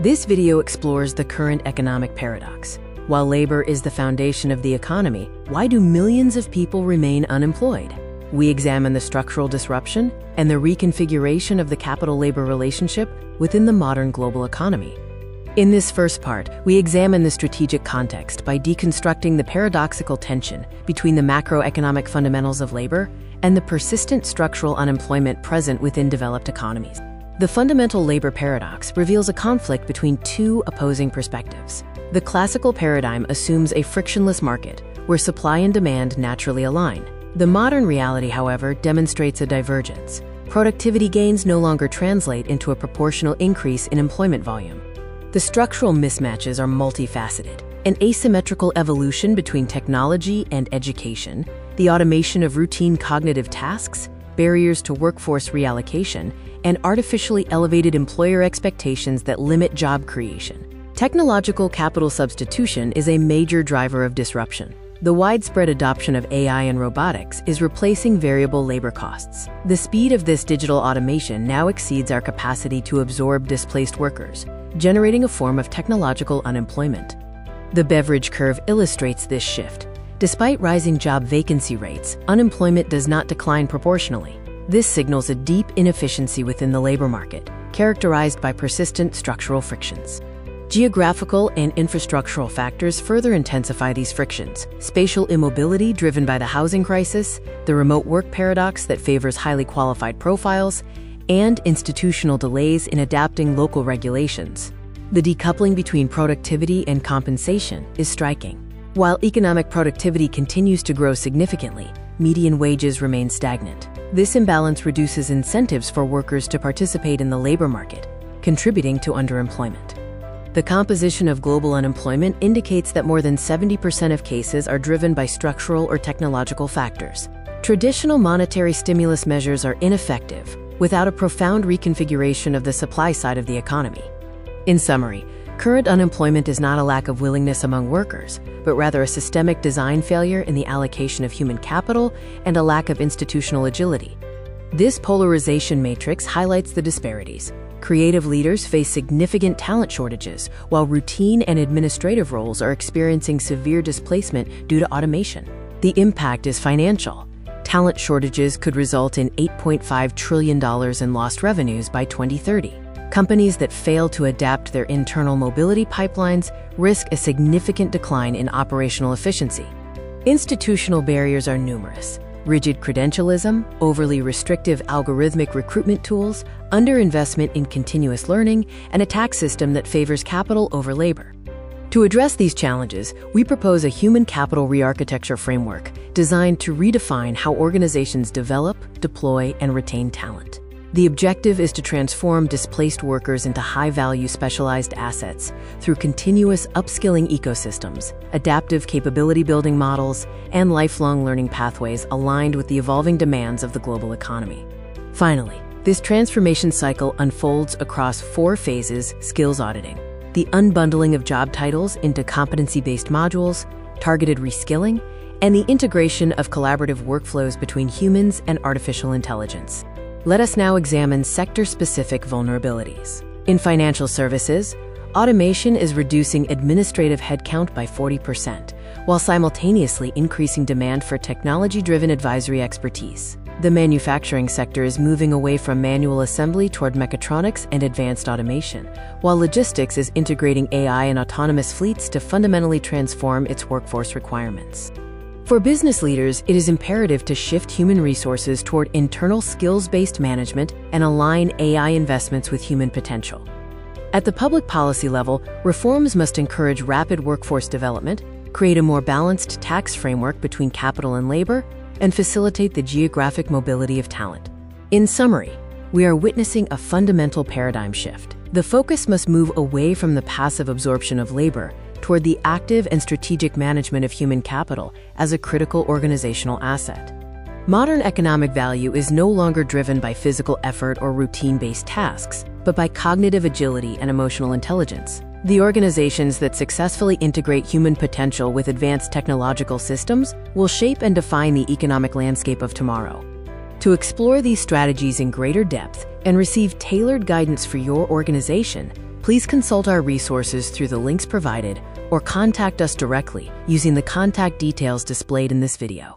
This video explores the current economic paradox. While labor is the foundation of the economy, why do millions of people remain unemployed? We examine the structural disruption and the reconfiguration of the capital-labor relationship within the modern global economy. In this first part, we examine the strategic context by deconstructing the paradoxical tension between the macroeconomic fundamentals of labor and the persistent structural unemployment present within developed economies. The fundamental labor paradox reveals a conflict between two opposing perspectives. The classical paradigm assumes a frictionless market where supply and demand naturally align. The modern reality, however, demonstrates a divergence. Productivity gains no longer translate into a proportional increase in employment volume. The structural mismatches are multifaceted. An asymmetrical evolution between technology and education, the automation of routine cognitive tasks, barriers to workforce reallocation, and artificially elevated employer expectations that limit job creation. Technological capital substitution is a major driver of disruption. The widespread adoption of AI and robotics is replacing variable labor costs. The speed of this digital automation now exceeds our capacity to absorb displaced workers, generating a form of technological unemployment. The beverage curve illustrates this shift. Despite rising job vacancy rates, unemployment does not decline proportionally. This signals a deep inefficiency within the labor market, characterized by persistent structural frictions. Geographical and infrastructural factors further intensify these frictions. Spatial immobility driven by the housing crisis, the remote work paradox that favors highly qualified profiles, and institutional delays in adapting local regulations. The decoupling between productivity and compensation is striking. While economic productivity continues to grow significantly, median wages remain stagnant. This imbalance reduces incentives for workers to participate in the labor market, contributing to underemployment. The composition of global unemployment indicates that more than 70% of cases are driven by structural or technological factors. Traditional monetary stimulus measures are ineffective without a profound reconfiguration of the supply side of the economy. In summary, current unemployment is not a lack of willingness among workers, but rather a systemic design failure in the allocation of human capital and a lack of institutional agility. This polarization matrix highlights the disparities. Creative leaders face significant talent shortages, while routine and administrative roles are experiencing severe displacement due to automation. The impact is financial. Talent shortages could result in $8.5 trillion in lost revenues by 2030. Companies that fail to adapt their internal mobility pipelines risk a significant decline in operational efficiency. Institutional barriers are numerous. Rigid credentialism, overly restrictive algorithmic recruitment tools, underinvestment in continuous learning, and a tax system that favors capital over labor. To address these challenges, we propose a human capital re-architecture framework designed to redefine how organizations develop, deploy, and retain talent. The objective is to transform displaced workers into high-value specialized assets through continuous upskilling ecosystems, adaptive capability-building models, and lifelong learning pathways aligned with the evolving demands of the global economy. Finally, this transformation cycle unfolds across 4 phases: skills auditing, the unbundling of job titles into competency-based modules, targeted reskilling, and the integration of collaborative workflows between humans and artificial intelligence. Let us now examine sector-specific vulnerabilities. In financial services, automation is reducing administrative headcount by 40%, while simultaneously increasing demand for technology-driven advisory expertise. The manufacturing sector is moving away from manual assembly toward mechatronics and advanced automation, while logistics is integrating AI and autonomous fleets to fundamentally transform its workforce requirements. For business leaders, it is imperative to shift human resources toward internal skills-based management and align AI investments with human potential. At the public policy level, reforms must encourage rapid workforce development, create a more balanced tax framework between capital and labor, and facilitate the geographic mobility of talent. In summary, we are witnessing a fundamental paradigm shift. The focus must move away from the passive absorption of labor toward the active and strategic management of human capital as a critical organizational asset. Modern economic value is no longer driven by physical effort or routine-based tasks, but by cognitive agility and emotional intelligence. The organizations that successfully integrate human potential with advanced technological systems will shape and define the economic landscape of tomorrow. To explore these strategies in greater depth and receive tailored guidance for your organization, Please consult our resources through the links provided or contact us directly using the contact details displayed in this video.